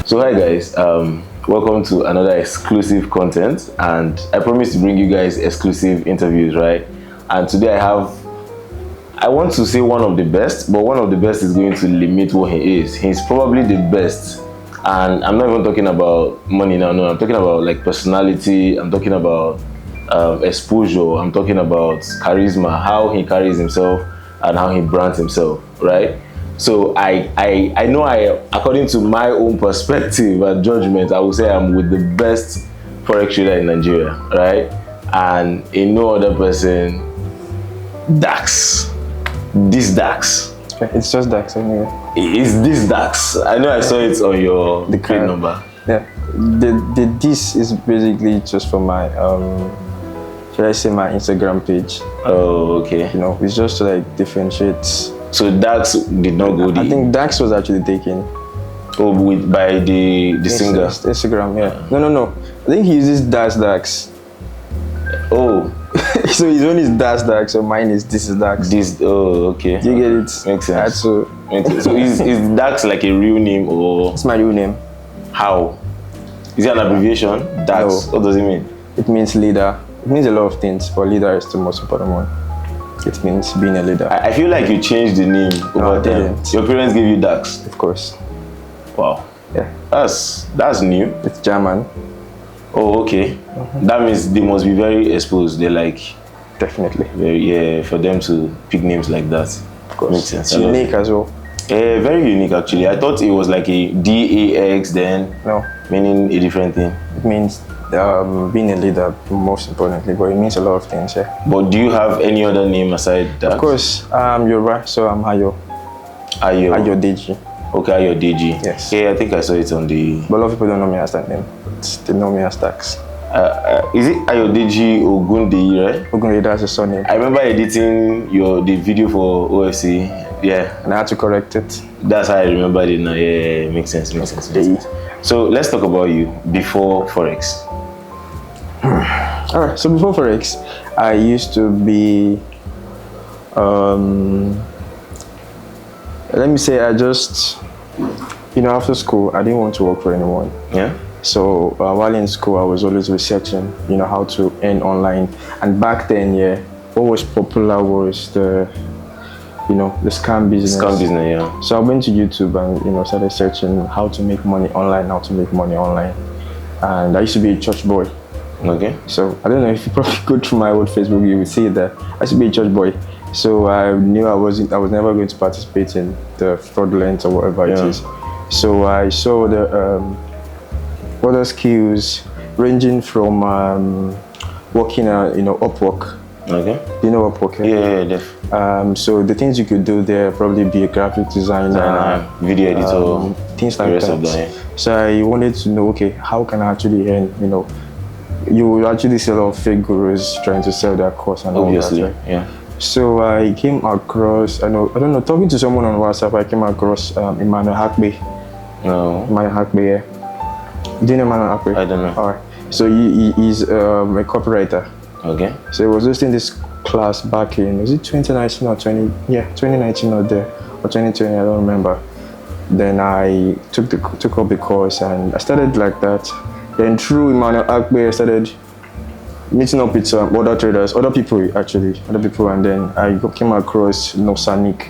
So hi guys, welcome to another exclusive content, and I promise to bring you guys exclusive interviews, right? And today I want to say one of the best, but one of the best is going to limit what he is. He's probably the best, and I'm not even talking about money now. No, I'm talking about like personality. I'm talking about exposure. I'm talking about charisma, how he carries himself and how he brands himself, right? So I know according to my own perspective and judgment, I would say I'm with the best forex trader in Nigeria, right? And in no other person, Dax. This Dax. It's just Dax anyway. Is this Dax? I know I saw it on your The crate card. number. Yeah. This is basically just for my should I say my Instagram page. Oh, okay. You know, it's just to like differentiate. So Dax did not go I think Dax was actually taken. by the singer. Instagram, yeah. No. I think he uses Dax. Oh. So his own is Dax, so mine is This is Dax. Okay. Do you get it? Makes sense. So is Dax like a real name, or it's my real name. how? Is it an abbreviation? Dax. No. What does it mean? It means leader. It means a lot of things, but leader is the most important one. It means being a leader. I feel like you changed the name over I time. didn't. Your parents gave you Dax. Of course. Wow. Yeah. That's new. It's German. Oh, okay. That means they must be very exposed. They're like Definitely. very, for them to pick names like that. Of course. Makes sense. It's unique as well. Very unique actually. I thought it was like a DAX then, No. meaning a different thing. It means being a leader, most importantly, but it means a lot of things, yeah. But do you have any other name aside that? Of course, you're right, so I'm Ayo Deji. Okay, Ayo Deji. Yes. Yeah, I think I saw it on the... But a lot of people don't know me as that name, but they know me as Dax. is it Ayo Deji Ogundeyi, right? Ogundeyi, that's a surname. I remember editing the video for OFC. Yeah. And I had to correct it. That's how I remembered it now. Yeah, makes sense. So let's talk about you before Forex. Alright, so before Forex, I used to be, let me say, I just, after school, I didn't want to work for anyone. Yeah. So while in school, I was always researching, how to earn online. And back then, what was popular was the scam business. Scam business, yeah. So I went to YouTube and, started searching how to make money online, And I used to be a church boy. Okay. So I don't know if you probably go through my old Facebook, you will see that I used to be a church boy. So I knew I was never going to participate in the fraudulent or whatever it is. So I saw the other skills ranging from working at Upwork. Okay. Do you know Upwork? Yeah. So the things you could do there probably be a graphic designer, video editor, things like that. So I wanted to know, okay, how can I actually earn? You will actually see a lot of fake gurus trying to sell their course and obviously, all that, right? yeah. So I came across, I don't know, talking to someone on WhatsApp, I came across Emmanuel Hackbay. No. Emmanuel Hackbay, yeah. Do you know Emmanuel Hackbay? I don't know. All right. So he's a copywriter. Okay. So he was hosting this class back in, was it 2019 or 2019 or 2020, I don't remember. Then I took up the course and I started like that. Then through Emmanuel Hackbay, I started meeting up with some other traders, other people, and then I came across Nosanik.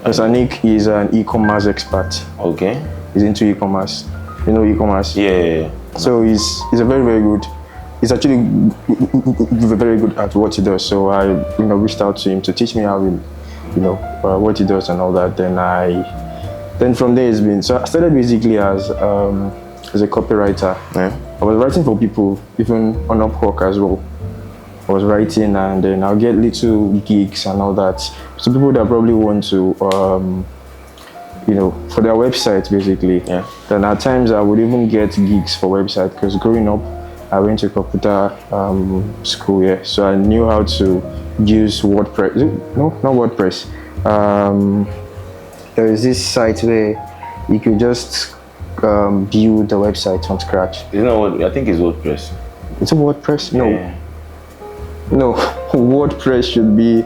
Nosanik is an e-commerce expert. Okay. He's into e-commerce. You know e-commerce? Yeah. So he's a very, very good. He's actually very good at what he does. So I, reached out to him to teach me how what he does and all that. Then from there it's been. So I started basically as a copywriter. Yeah. I was writing for people, even on Upwork as well. I was writing and then I'll get little gigs and all that. So people that probably want to, for their website basically. Yeah. Then at times I would even get gigs for website because growing up, I went to computer school, yeah. So I knew how to use WordPress. No, not WordPress. There is this site where you could just build the website from scratch. You know what? I think it's WordPress. It's a WordPress? No. Yeah. No, WordPress should be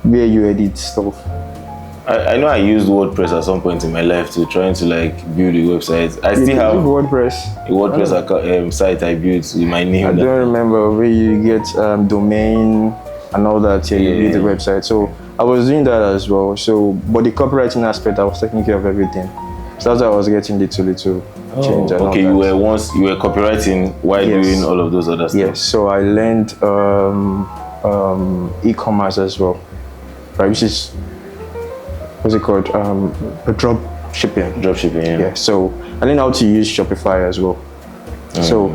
where you edit stuff. I know I used WordPress at some point in my life to trying to like build a website. I still have WordPress. a WordPress site I built with my name. I don't remember where you get domain and all that. Yeah, you build the website. So I was doing that as well. So, but the copywriting aspect, I was taking care of everything. So that's why I was getting little change. And okay, all you were copywriting while doing all of those other stuff. Yes. So I learned e-commerce as well, right? Which is what's it called? Drop shipping. Drop shipping. Yeah. Yeah. So I learned how to use Shopify as well. So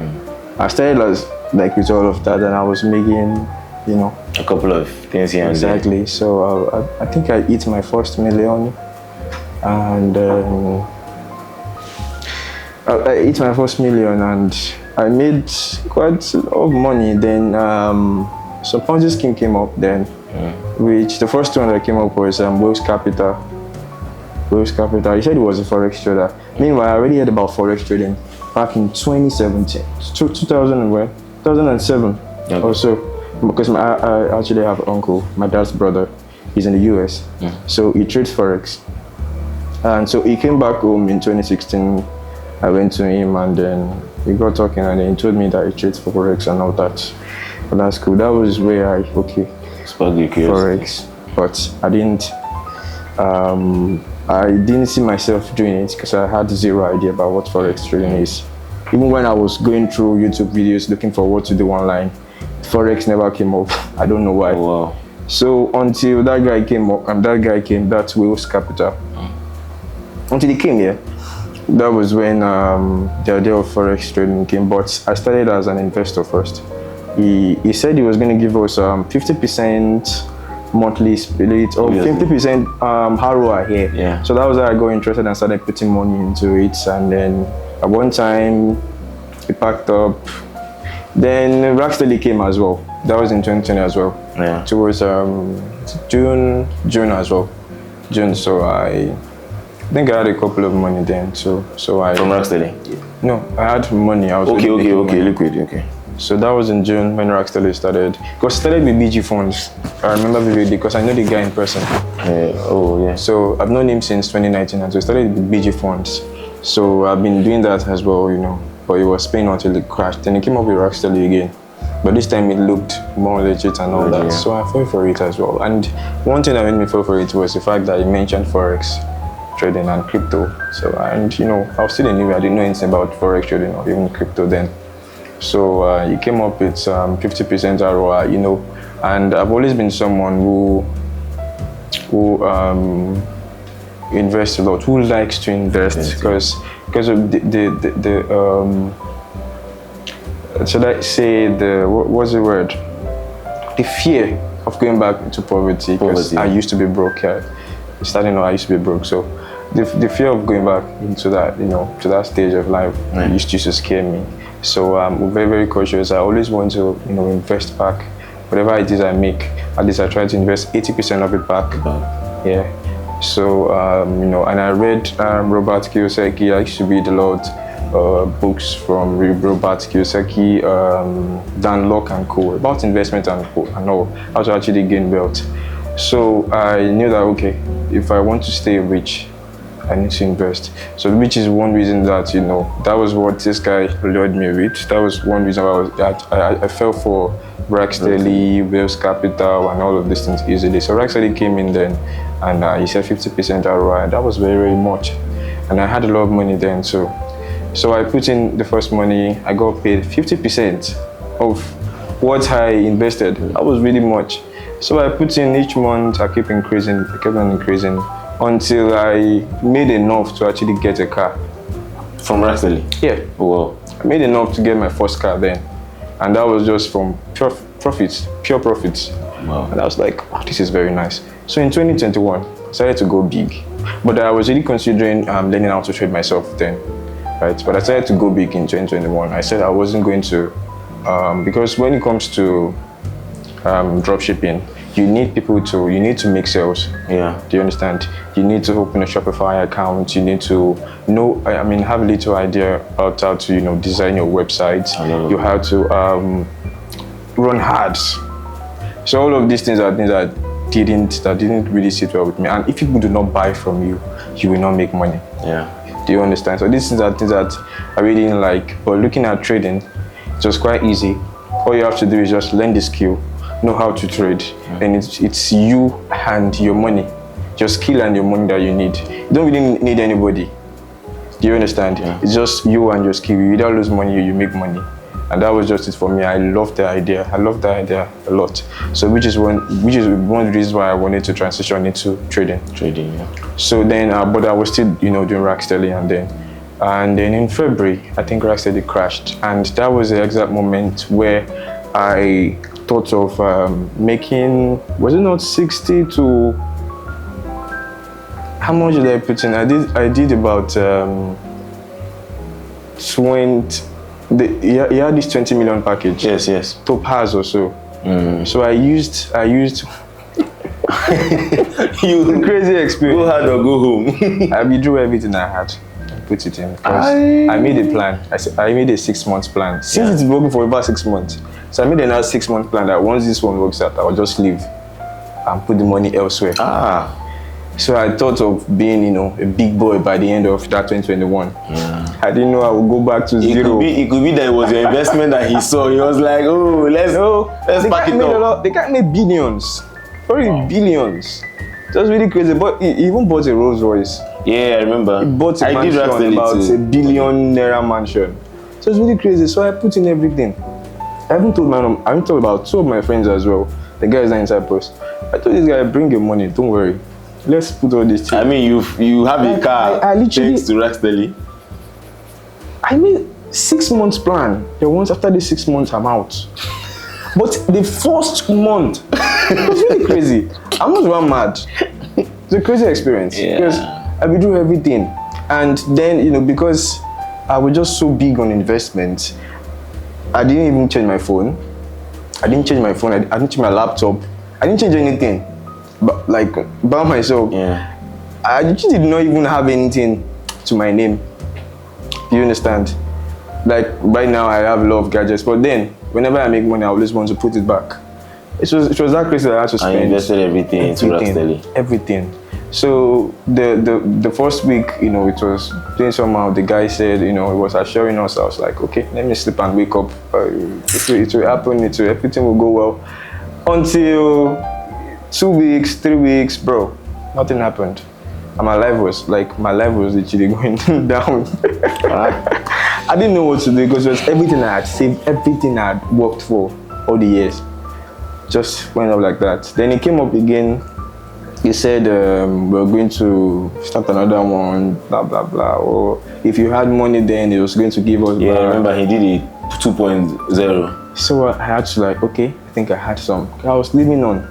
I started as like with all of that, and I was making, a couple of things here and there. Exactly. So I think I hit my first million, and I hit my first million, and I made quite a lot of money. Then some Ponzi scheme came up then, which the first one that came up was Wales Capital. Wales Capital. He said he was a forex trader. Meanwhile, I already heard about forex trading back in 2017, 2007 or so. Because I actually have an uncle, my dad's brother. He's in the US, so he trades forex. And so he came back home in 2016. I went to him, and then we got talking, and then he told me that he trades forex and all that. But that's cool. That was where I forex, but I didn't see myself doing it because I had zero idea about what forex trading is. Even when I was going through YouTube videos looking for what to do online, forex never came up. I don't know why. Wow. So until that guy came up, and that's Wales Capital. Until he came here, that was when the idea of forex trading came. But I started as an investor first. He said he was going to give us 50% monthly split or 50% ROI here. Yeah. So that was how I got interested and started putting money into it. And then at one time, it packed up. Then Rocksteady came as well. That was in 2020 as well. Yeah. Towards June as well. June. So I think I had a couple of money then. So I from Rocksteady. No, I had money. I was liquid. Okay. So that was in June when Rocksteady started. Because it started with BG Funds. I remember vividly because I know the guy in person. So I've known him since 2019, and so it started with BG Funds. So I've been doing that as well, but it was paying until it crashed. Then it came up with Rocksteady again. But this time it looked more legit and all that. So I fell for it as well. And one thing that made me fall for it was the fact that he mentioned Forex trading and crypto. So, and I was still new. I didn't know anything about Forex trading or even crypto then. So he came up with 50% ROI, and I've always been someone who invests a lot, who likes to invest because of the should I say what's the word? The fear of going back into poverty. Because I used to be broke. I used to be broke. So the fear of going back into that, to that stage of life used to scare me. So I'm very, very cautious. I always want to, invest back. Whatever it is I make, at least I try to invest 80% of it back. Yeah. So, and I read Robert Kiyosaki. I used to read a lot books from Robert Kiyosaki, Dan Lok and co. about investment and all, how to actually gain wealth. So I knew that, okay, if I want to stay rich, I need to invest. So which is one reason that, that was what this guy lured me with. That was one reason why I fell for Rocksteady, Wales Capital, and all of these things easily. So Rocksteady came in then, and he said 50% ROI. That was very, very much. And I had a lot of money then, so I put in the first money. I got paid 50% of what I invested. That was really much. So I put in each month. I kept on increasing until I made enough to actually get a car. From Rocksteady? Yeah. Wow. I made enough to get my first car then. And that was just from pure profits. Wow. And I was like, oh, this is very nice. So in 2021, I decided to go big. But I was really considering learning how to trade myself then. Right? But I decided to go big in 2021. I said I wasn't going to, because when it comes to drop shipping, you need to make sales. Yeah. Do you understand? You need to open a Shopify account. You need to have a little idea about how to, design your website. You have to run ads. So all of these things are things that didn't really sit well with me. And if people do not buy from you, you will not make money. Yeah. Do you understand? So these things are things that I really didn't like. But looking at trading, it was quite easy. All you have to do is just learn the skill, know how to trade, and it's you and your money, your skill and your money that you need. You don't really need anybody. Do you understand? Yeah. It's just you and your skill. You either lose money or you make money. And that was just it for me. I loved the idea. I loved the idea a lot. So which is one of the reasons why I wanted to transition into trading. Trading, yeah. So then, but I was still, doing rack steady, and then in February, I think rack steady crashed, and that was the exact moment where I thought of making. Was it not 60 to? How much did I put in? I did about 20. He had this 20 million package. Yes. Top has or so. So I used. You crazy experience. go hard or go home. I withdrew everything I had and put it in. I made a plan. I made a 6 months plan. Since it's working for about 6 months, so I made another 6 month plan that once this one works out, I'll just leave and put the money elsewhere. So I thought of being, a big boy by the end of that 2021. Yeah. I didn't know I would go back to zero. It could be that it was your investment that he saw. He was like, oh, let's pack it up. The guy made billions. Probably billions. It was really crazy. But he even bought a Rolls Royce. Yeah, I remember. He bought a mansion, about $1 billion mansion. So it's really crazy. So I put in everything. I haven't told about 2 of my friends as well. The guys are in Cyprus. I told this guy, bring your money, don't worry. Let's put all this. I mean, you have a car. I literally, thanks to Racksteady. I made 6 months plan. Then once after the 6 months, I'm out. But the first month, it was really crazy. I almost went mad. It's a crazy experience because I would do everything, and then because I was just so big on investment, I didn't even change my phone. I didn't change my my laptop. I didn't change anything. But by myself, I just did not even have anything to my name. Do you understand? Like right now, I have a lot of gadgets, but then whenever I make money, I always want to put it back. It was that crazy that I had to spend. I invested everything into Racksteady. Everything. So the first week, it was doing somehow. The guy said, he was assuring us. I was like, okay, let me sleep and wake up. It will happen. Everything will go well. Until 2 weeks, 3 weeks, bro, nothing happened. And my life was literally going down. I didn't know what to do because it was everything I had saved, everything I had worked for all the years. Just went up like that. Then it came up again. He said, we're going to start another one, blah, blah, blah. Or if you had money then, he was going to give us. Yeah, I remember he did it 2.0. So I had to okay, I think I had some. I was living on.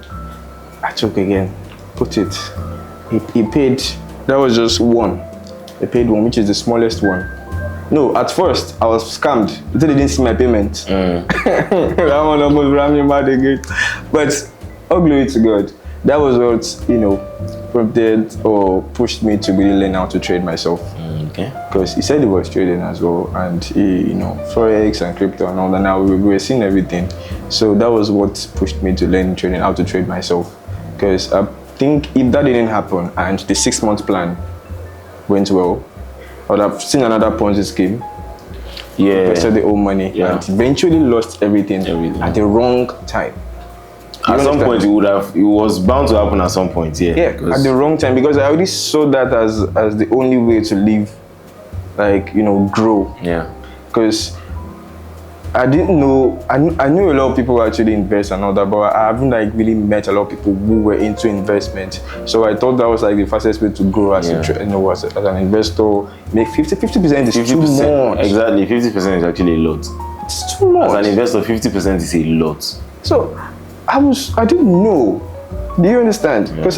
I took again, put it. He paid, that was just one. He paid one, which is the smallest one. No, at first I was scammed until they didn't see my payment. That one almost ran me mad again. But all glory to God. That was what, prompted or pushed me to really learn how to trade myself. Okay. Because he said he was trading as well, and he, Forex and crypto and all that. Now we were seeing everything. So that was what pushed me to learn trading, how to trade myself. Because I think if that didn't happen and the 6 month plan went well, I would have seen another Ponzi scheme. Yeah. Invested the old money and eventually lost everything at the wrong time. At some point, it was bound to happen at some point, Yeah, at the wrong time, because I already saw that as the only way to live, grow. Yeah. Because I didn't know, I knew a lot of people who actually invest and all that, but I haven't really met a lot of people who were into investment. So I thought that was the fastest way to grow as as an investor. Make 50% is 50%, too much. Exactly, 50% is actually a lot. It's too much. As an investor, 50% is a lot. So I didn't know. Do you understand? Because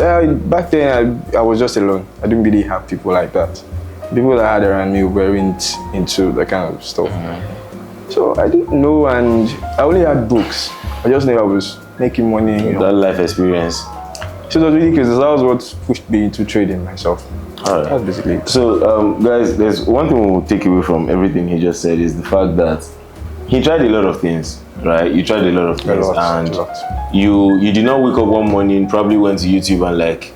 back then I was just alone. I didn't really have people like that. People that I had around me weren't into that kind of stuff. So I didn't know, and I only had books. I just knew I was making money. That life experience. So it was really crazy. That was what pushed me into trading myself. Alright. That's basically it. So guys, there's one thing we'll take away from everything he just said is the fact that he tried a lot of things, right? You tried a lot of things, a lot. you did not wake up one morning, probably went to YouTube and like,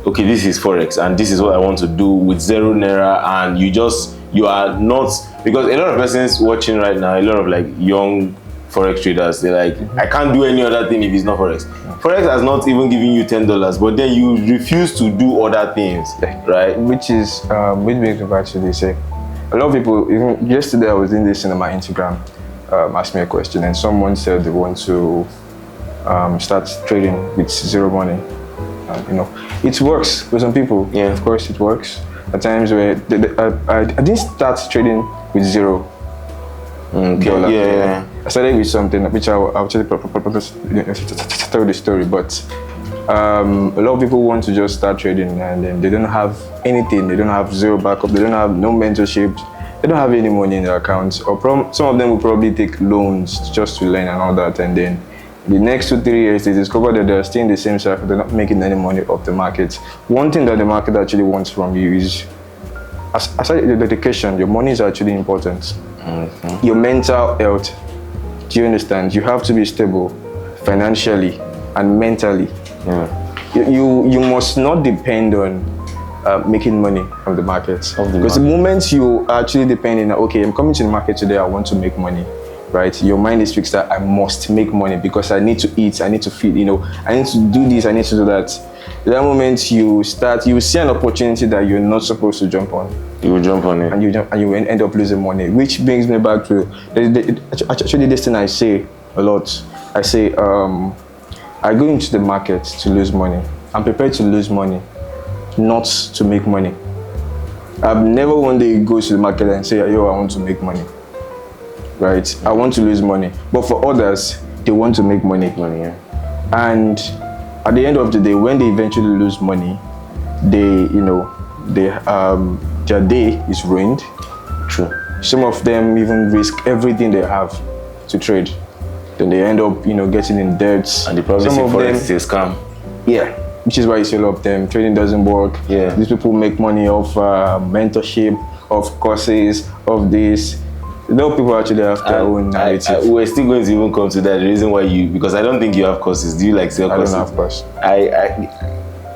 okay, this is Forex and this is what I want to do with 0 naira, and you are not, because a lot of persons watching right now, a lot of like young Forex traders, they're like, I can't do any other thing if it's not Forex. Forex has not even given you $10, but then you refuse to do other things, right? Which makes me actually say, a lot of people, even yesterday I was in this in my Instagram, asked me a question, and someone said they want to start trading with 0 money. It works for some people. Yeah, of course it works. At times where I didn't start trading with 0. Okay. Yeah. I started with something which I'll actually tell the story, but a lot of people want to just start trading and then they don't have anything. They don't have 0 backup. They don't have no mentorship. They don't have any money in their accounts. Or some of them will probably take loans just to learn and all that. And then the next 2-3 years, they discover that they're still in the same cycle. They're not making any money off the market. One thing that the market actually wants from you is, aside the dedication, your money is actually important. Your mental health. Do you understand? You have to be stable financially and mentally. You must not depend on making money from the market. Because the moment you are actually depending on, okay, I'm coming to the market today, I want to make money, right? Your mind is fixed that I must make money because I need to eat, I need to feed, I need to do this, I need to do that. That moment you see an opportunity that you're not supposed to jump on. You will jump on it. And you will end up losing money, which brings me back to, actually this thing I say a lot. I say, I go into the market to lose money. I'm prepared to lose money, not to make money. I've never one day go to the market and say, yo, I want to make money, right? I want to lose money. But for others, they want to make money. And at the end of the day, when they eventually lose money, their day is ruined. True. Some of them even risk everything they have to trade. Then they end up, getting in debt. And they probably say Forex is a scam. Yeah, which is why you see a lot of them. Trading doesn't work. Yeah. These people make money off mentorship, of courses, of this. A lot of people actually have their own narrative. We're still going to even come to that. The reason why because I don't think you have courses. Do you like sell courses? I don't have courses.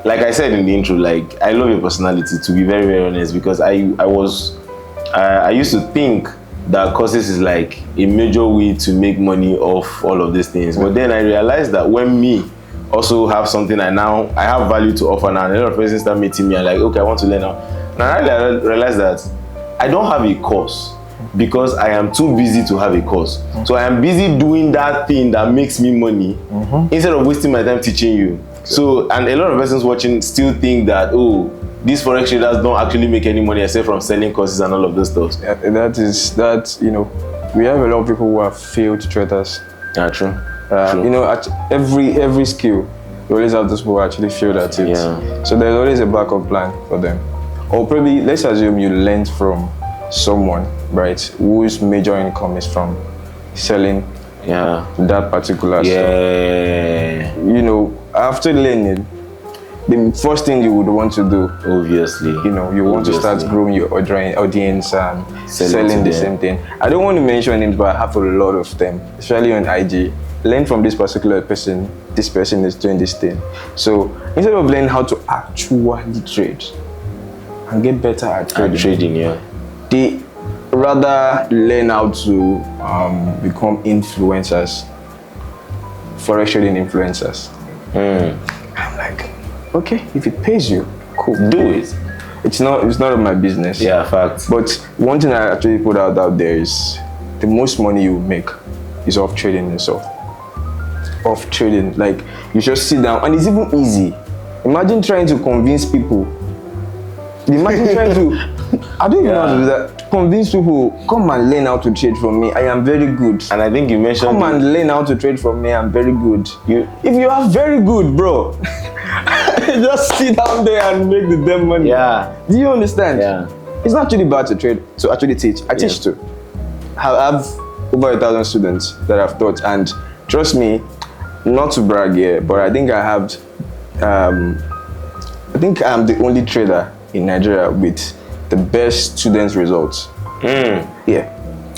Like I said in the intro, like I love your personality, to be very, very honest, because I used to think that courses is like a major way to make money off all of these things. But then I realized that when me also have something I have value to offer now, and a lot of persons start meeting me and like, okay, I want to learn now. Now I realized that I don't have a course because I am too busy to have a course. So I am busy doing that thing that makes me money instead of wasting my time teaching you. So, and a lot of persons watching still think that, oh, these Forex traders don't actually make any money except from selling courses and all of those stuff. We have a lot of people who are failed traders. Yeah, true. At every skill, you always have those people who actually failed at it. Yeah. So there's always a backup plan for them. Or probably, let's assume you learned from someone, right, whose major income is from selling that particular stuff. After learning, the first thing you would want to do, obviously, you want to start growing your audience and selling the same thing. I don't want to mention names, but I have a lot of them, especially on IG. Learn from this particular person. This person is doing this thing. So instead of learning how to actually trade and get better at trading, they rather learn how to become influencers, Forex trading influencers. I'm like, okay, if it pays you, cool, do it. It's not of my business. Yeah, fact. But one thing I actually put out there is the most money you make is off trading yourself. Off trading, like you just sit down, and it's even easy. Imagine trying to convince people. Imagine trying to, I don't even know how to do that. Convince people, come and learn how to trade from me. I am very good. And I think you mentioned, come and learn how to trade from me. I'm very good. If you are very good, bro, just sit down there and make the damn money. Yeah. Do you understand? Yeah. It's not actually bad to trade, to actually teach. I teach too. I have over 1,000 students that I've taught, and trust me, not to brag here, but I think I'm the only trader in Nigeria with the best students results. Yeah.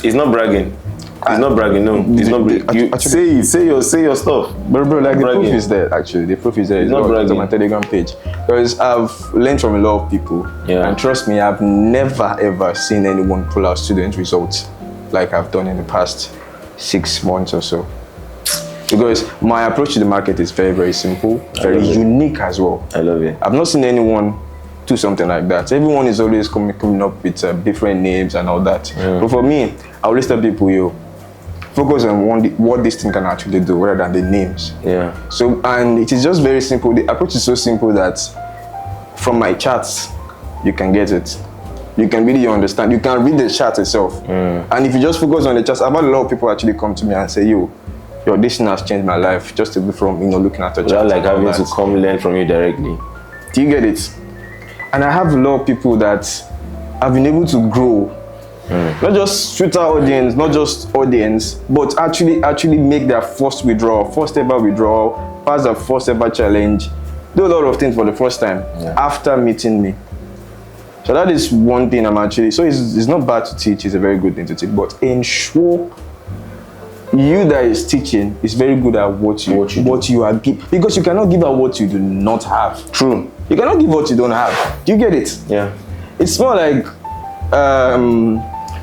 It's not bragging. It's not bragging, no. It's not bragging. You actually, say your stuff. Bro, like the bragging. proof is there. Actually, the proof is there. It's not bragging. on my Telegram page, because I've learned from a lot of people. Yeah. And trust me, I've never ever seen anyone pull out student results like I've done in the past 6 months or so. Because my approach to the market is very, very simple, very unique as well. I love it. I've not seen anyone do something like that. Everyone is always coming up with different names and all that. But for me, I always tell people, focus on what this thing can actually do rather than the names. Yeah. So, and it is just very simple. The approach is so simple that from my charts, you can get it. You can really understand. You can read the chart itself. And if you just focus on the charts, I've had a lot of people actually come to me and say, yo, this thing has changed my life just to be from, looking at the chart. Like having to come learn from you directly. Do you get it? And I have a lot of people that have been able to grow. Not just Twitter audience, not just audience, but actually make their first ever withdrawal, pass their first ever challenge, do a lot of things for the first time after meeting me. So that is one thing I'm actually, so it's not bad to teach, it's a very good thing to teach, but ensure you that is teaching is very good at what you are giving, because you cannot give out what you do not have. True. You cannot give what you don't have. Do you get it? Yeah. It's more like,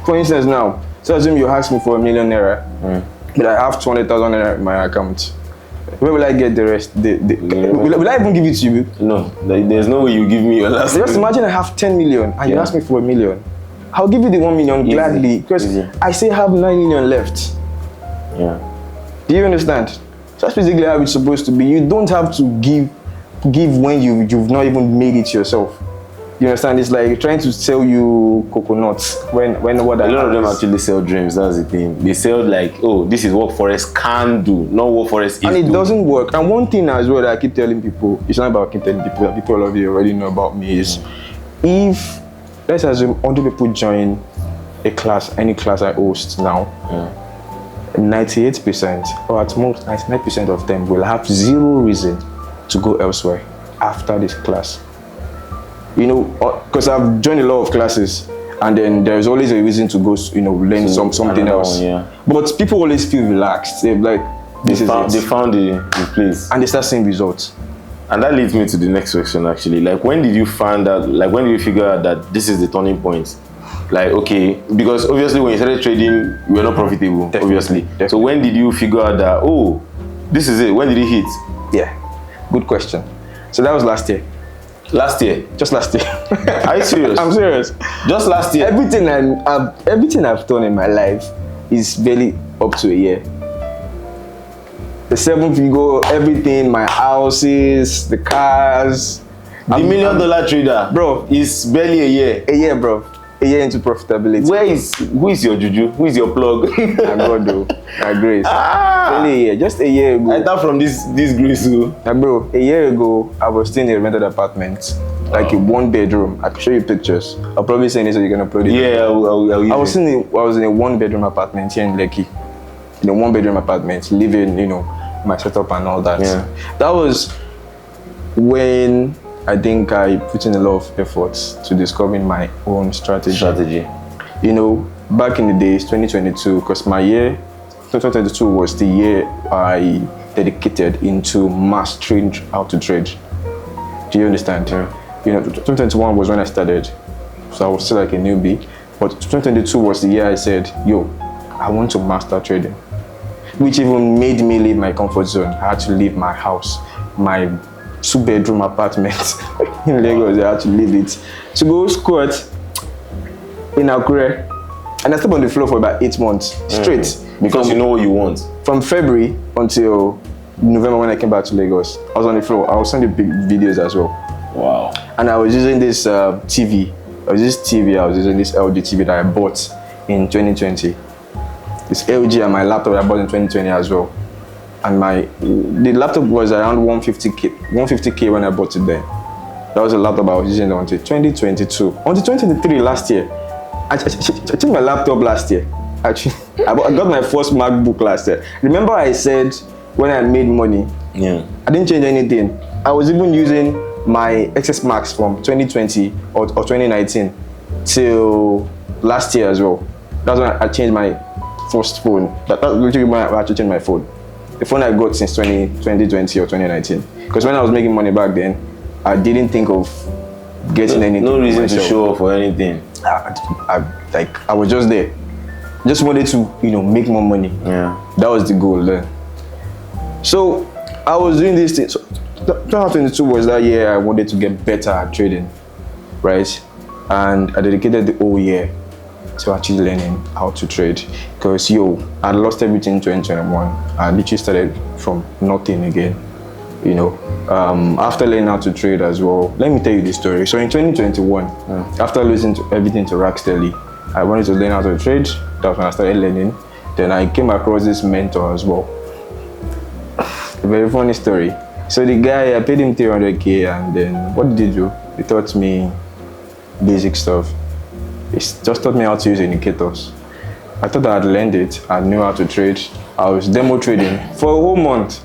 for instance now, so assume you ask me for $1 million naira, but I have 200,000 naira in my account. Where will I get the rest? Will I even give it to you? No, there's no way you give me your last. Just imagine I have 10 million and you ask me for $1 million. I'll give you the 1 million gladly, because I still have 9 million left. Yeah. Do you understand? So that's basically how it's supposed to be. You don't have to give when you've not even made it yourself. You understand? It's like trying to sell you coconuts when what a lot of them actually sell dreams. That's the thing. They sell like, oh, this is what Forex can do, not what Forex is. And it doing. doesn't work. And one thing as well that I keep telling people, it's not about keep telling people, that people of you already know about me, is if, let's assume 100 people join a class, any class I host now, 98% or at most 99% of them will have zero reason to go elsewhere after this class. Because I've joined a lot of classes, and then there's always a reason to go, learn something else. But people always feel relaxed. They're like, they found the place, and they start seeing results. And that leads me to the next question actually. Like, when did you find out? Like, when did you figure out that this is the turning point? Like, okay, because obviously when you started trading, you were not profitable. Obviously. So when did you figure out that, oh, this is it? When did it hit? Yeah, good question. So that was last year. Last year? Just last year. Are you serious? I'm serious. Just last year? Everything I've done in my life is barely up to a year. The 7-figure, everything, my houses, the cars. The $1 million trader, bro, is barely a year. A year, bro. A year into profitability. Who is your juju? Who is your plug? My God, though. My grace. Barely a year. Just a year ago. I thought from this grace, too. Bro, a year ago, I was still in a rented apartment. Like a 1-bedroom. I can show you pictures. I'll probably send it so you can upload it. Yeah, I was in a 1-bedroom apartment here in Lekki. In a 1-bedroom apartment, living, my setup and all that. Yeah. That was when I think I put in a lot of effort to discovering my own strategy. Back in the days, 2022, because my year, 2022 was the year I dedicated into mastering how to trade. Do you understand? 2021 was when I started, so I was still like a newbie. But 2022 was the year I said, yo, I want to master trading. Which even made me leave my comfort zone. I had to leave my house, my 2-bedroom apartment in Lagos. I had to leave it to go squat in Akure. And I slept on the floor for about 8 months straight. Because you know what you want. From February until November when I came back to Lagos, I was on the floor. I was sending big videos as well. Wow. And I was using this TV. I was using this LG TV that I bought in 2020. This LG and my laptop that I bought in 2020 as well. And the laptop was around 150k when I bought it then. That was a laptop I was using until 2022. Until 2023 last year. I took my laptop last year. Actually, I got my first MacBook last year. Remember I said when I made money, I didn't change anything. I was even using my XS Max from 2020 or 2019 till last year as well. That's when I changed my first phone. That's literally when I actually changed my phone. The phone I got since 2020 or 2019. Because when I was making money back then, I didn't think of getting anything. No reason to show off or anything. I was just there. Just wanted to, make more money. Yeah. That was the goal then. So I was doing this thing. So 2022 was that year I wanted to get better at trading, right? And I dedicated the whole year to actually learning how to trade. Because I lost everything in 2021. I literally started from nothing again. After learning how to trade as well. Let me tell you this story. So in 2021, after losing everything to Rackstelly, I wanted to learn how to trade. That was when I started learning. Then I came across this mentor as well. A very funny story. So the guy, I paid him 300k, and then what did he do? He taught me basic stuff. He just taught me how to use indicators. I thought I had learned it. I knew how to trade. I was demo trading for a whole month.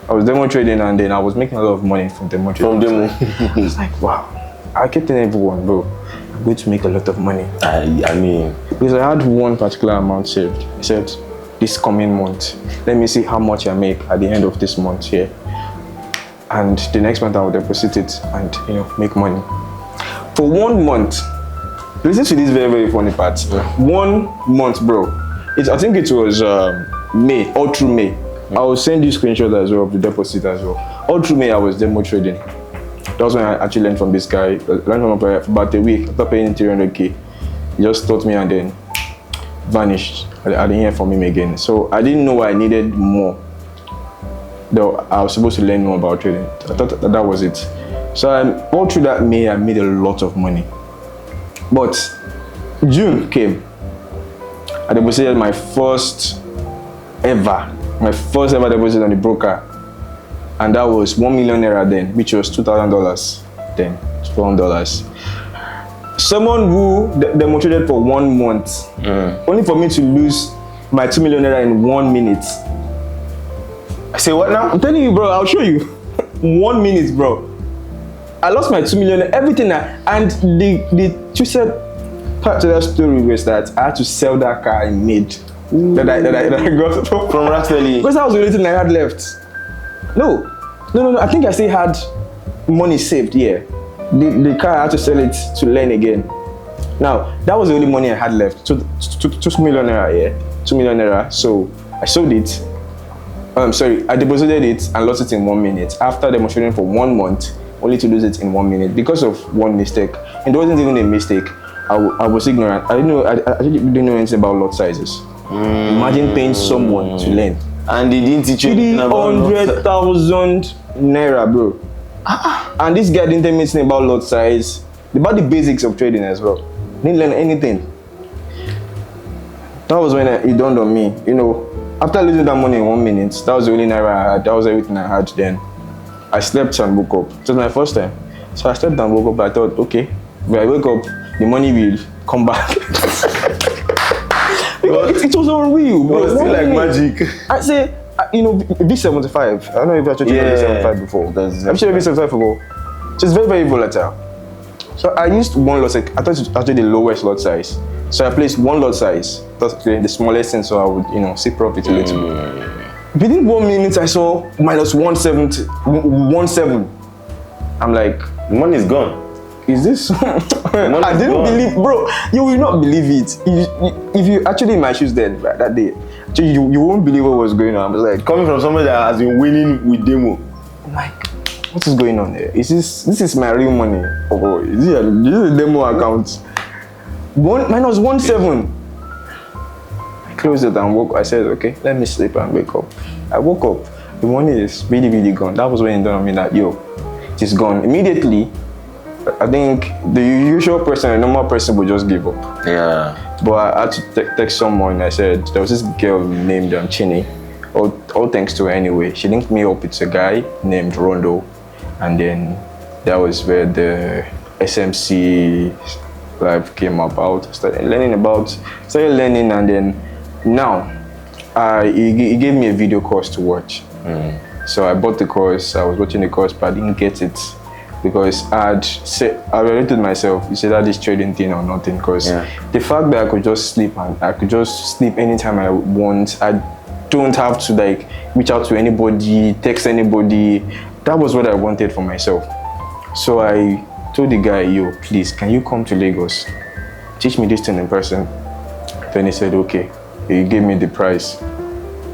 I was demo trading, and then I was making a lot of money from demo trading. I was like, wow. I kept telling everyone, bro, I'm going to make a lot of money. I mean, because I had one particular amount saved. I said, this coming month, let me see how much I make at the end of this month here. And the next month I will deposit it and make money. For 1 month, listen to this very, very funny part. 1 month, bro. I think it was May, all through May. I will send you screenshots as well of the deposit as well. All through May I was demo trading. That was when I actually learned from this guy. I learned from him for about a week after paying 300k. He just taught me and then vanished. I didn't hear from him again. So I didn't know I needed more. Though I was supposed to learn more about trading. I thought that was it. So all through that May, I made a lot of money. But June came. I deposited my first ever deposit on the broker. And that was 1 million naira then, which was $2,000 then, $2,000. Someone who demonstrated for 1 month, only for me to lose my 2 million naira in 1 minute. I say, what now? I'm telling you, bro, I'll show you. 1 minute, bro. I lost my 2 million, everything. And the twisted part to that story was that I had to sell that car I made. That I got from Rackstelly. Because that was the only thing I had left. No. I think I still had money saved, yeah. The car, I had to sell it to learn again. Now, that was the only money I had left. 2 million naira, yeah. 2 million naira. So I sold it. I deposited it and lost it in 1 minute. After demonstrating for 1 month, only to lose it in 1 minute because of one mistake. And it wasn't even a mistake. I was ignorant. I didn't know anything about lot sizes. Imagine paying someone to learn. And they didn't teach you 300,000 naira, bro. And this guy didn't tell me anything about lot size, about the basics of trading as well. Didn't learn anything. That was when it dawned on me, after losing that money in 1 minute, that was the only naira I had. That was everything I had then. I slept and woke up. It was my first time. So I slept and woke up. I thought, okay, when I wake up, the money will come back. It was unreal, bro. It was still like magic. I say, V75. I don't know if I told you about V75 before. I've seen V75 before. So it's very, very volatile. So I used one lot size. I thought it was actually the lowest lot size. So I placed one lot size. That's the smallest thing, so I would, see profit a little. Within 1 minute, I saw minus 170. I'm like, the money is gone. Is this? I didn't believe, bro. You will not believe it. If you actually in my shoes then, right, that day, you won't believe what was going on. I was like, coming from somebody that has been winning with demo. I'm like, what is going on there? This is my real money? Oh, this is a demo account. Minus 17. I closed it and woke. I said, okay, let me sleep and wake up. I woke up. The money is really, really gone. That was when it dawned on me that it is gone immediately. I think the usual person, a normal person, would just give up. Yeah. But I had to text someone. I said there was this girl named Chini. All thanks to her anyway. She linked me up with a guy named Rondo, and then that was where the SMC life came about. Started learning, and then now he gave me a video course to watch. So I bought the course. I was watching the course, but I didn't get it. because I already told myself, it's either this trading thing or nothing. Because the fact that I could just sleep and I could just sleep anytime I want, I don't have to like reach out to anybody, text anybody. That was what I wanted for myself. So I told the guy, yo, please, can you come to Lagos? Teach me this thing in person. Then he said, okay. He gave me the price.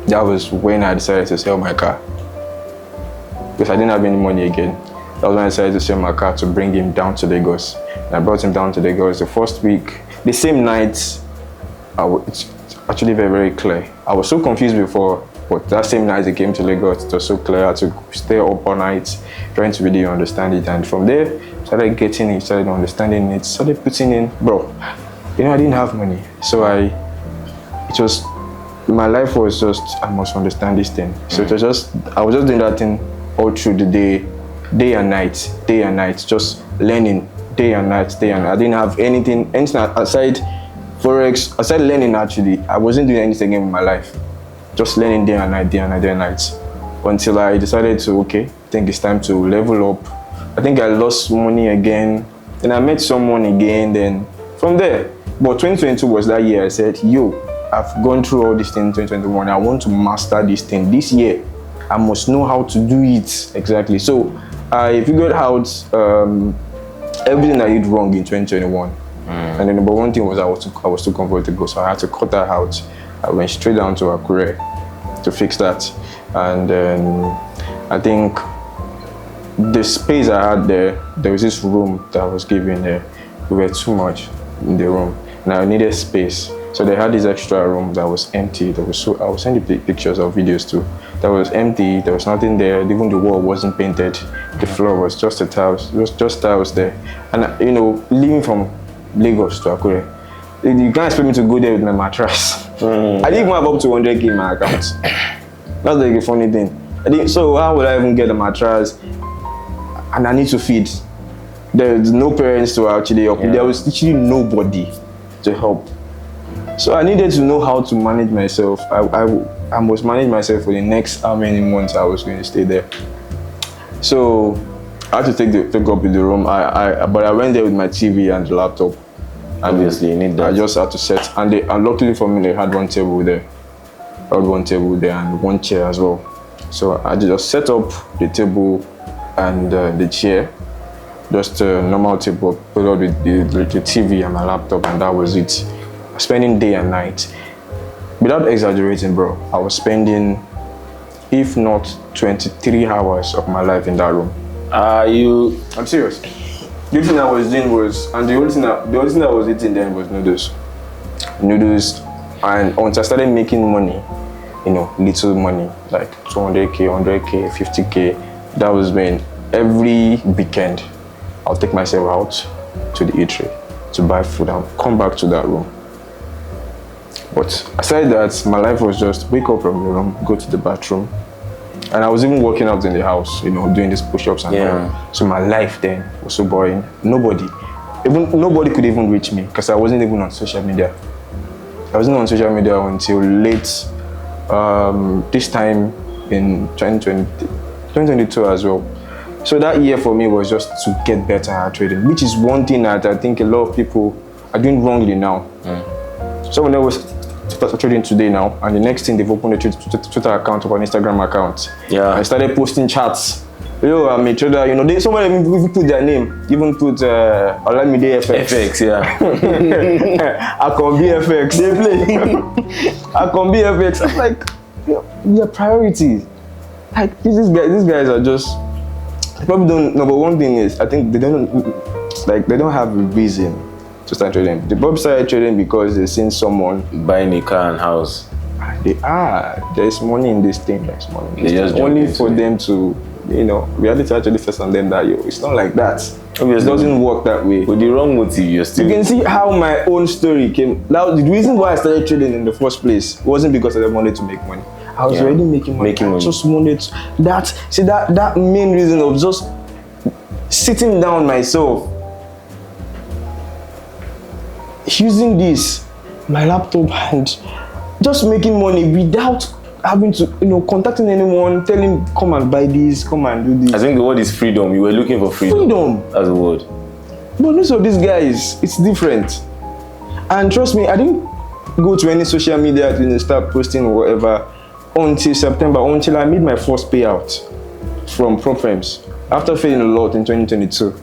That was when I decided to sell my car. Because I didn't have any money again. That was when I decided to sell my car to bring him down to Lagos. And I brought him down to Lagos the first week. The same night, it's actually very, very clear. I was so confused before, but that same night he came to Lagos, it was so clear. I had to stay up all night trying to really understand it. And from there, started getting it, started understanding it, started putting in, bro. You know, I didn't have money. So my life was just, I must understand this thing. So it was just, I was just doing that thing all through the day and night, just learning day and night. I didn't have anything aside Forex, aside learning actually. I wasn't doing anything in my life. Just learning day and night. Until I decided to, okay, I think it's time to level up. I think I lost money again. Then I met someone again, then from there. But 2022 was that year I said, yo, I've gone through all this thing in 2021. I want to master this thing. This year, I must know how to do it exactly. So I figured out everything I did wrong in 2021. And the number one thing was I was too comfortable, so I had to cut that out. I went straight down to Akure to fix that. And I think the space I had there was this room that I was given there. We were too much in the room, and I needed space. So they had this extra room that was empty. I will send you pictures or videos too. That was empty. There was nothing there. Even the wall wasn't painted. The floor was just a tiles. It was just tiles there. And you know, living from Lagos to Akure, you can't expect me to go there with my mattress. I didn't even have up to 100K in my account. That's like a funny thing. So how would I even get a mattress? And I need to feed. There's no parents to actually help me. There was literally nobody to help. So I needed to know how to manage myself. I must manage myself for the next how many months I was going to stay there. So I had to take up in the room. But I went there with my TV and the laptop. Obviously, you need that. I just had to set. And luckily for me, they had one table there. I had one table there and one chair as well. So I just set up the table and the chair. Just a normal table, put out with the TV and my laptop, and that was it. Spending day and night. Without exaggerating, bro, I was spending, if not 23 hours of my life in that room. I'm serious. The only thing I was doing was, and the only thing I was eating then was noodles. And once I started making money, you know, little money, like 200K, 100K, 50K, that was when every weekend I'll take myself out to the eatery to buy food and come back to that room. But aside that, my life was just wake up from the room, go to the bathroom. And I was even working out in the house, you know, doing these push-ups and all. So my life then was so boring. Nobody could even reach me because I wasn't even on social media. I wasn't on social media until late this time in 2022 as well. So that year for me was just to get better at trading, which is one thing that I think a lot of people are doing wrongly now. Someone else started trading today now, and the next thing they've opened a Twitter account or an Instagram account. I started posting charts. Yo, I'm a trader. You know, somebody even put their name, even put Olamide FX. I can be FX. They play. I can be FX. I'm like, your priorities. Like these guys are just. They probably don't. Number one thing is, I think they don't have a reason to start trading. They probably started trading because they've seen someone buying a car and house. There's money in this thing. There's money. They just only for them to, you know, reality actually first on them that it's not like that. Obviously, it doesn't work that way. With the wrong motive, you're still. You can see how my own story came. Now, the reason why I started trading in the first place wasn't because I wanted to make money. I was already making money. I just wanted that main reason of just sitting down myself, using my laptop and just making money without having to, contacting anyone, telling come and buy this, come and do this. I think the word is freedom. You were looking for freedom. Freedom. That's the word. But most of these guys, it's different. And trust me, I didn't go to any social media to start posting or whatever until September, until I made my first payout from prop firms after failing a lot in 2022.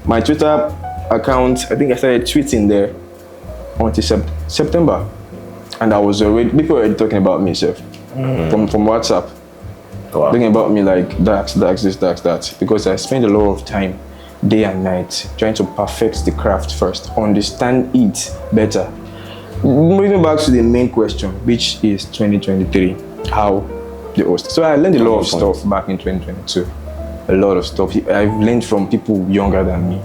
My Twitter account, I think I started tweeting there until September, and I was already, people were already talking about me, chef, from WhatsApp. Wow. Talking about me like Dax, this, Dax, that, because I spent a lot of time, day and night, trying to perfect the craft first, understand it better. Moving back to the main question, which is 2023, how the host. So I learned a lot of stuff back in 2022. A lot of stuff. I've learned from people younger than me.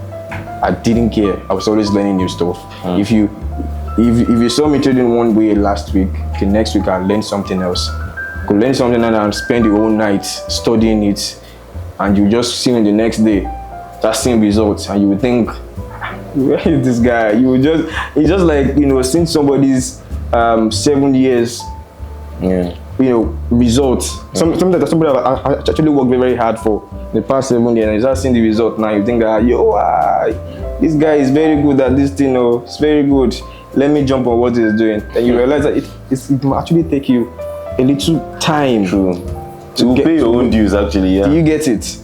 I didn't care. I was always learning new stuff. If you saw me trading one way last week, okay, next week I'll learn something else. I could learn something and I'll spend the whole night studying it, and you just see in the next day that same results, and you would think, where is this guy? It's just like, since somebody's 7 years, results. Something that somebody have actually worked very, very hard for the past 7 years, and he's just seeing the result now. You think that, this guy is very good at this thing, it's very good. Let me jump on what he's doing. And you realize that it might actually take you a little time to pay your own dues, actually. Yeah. Do you get it?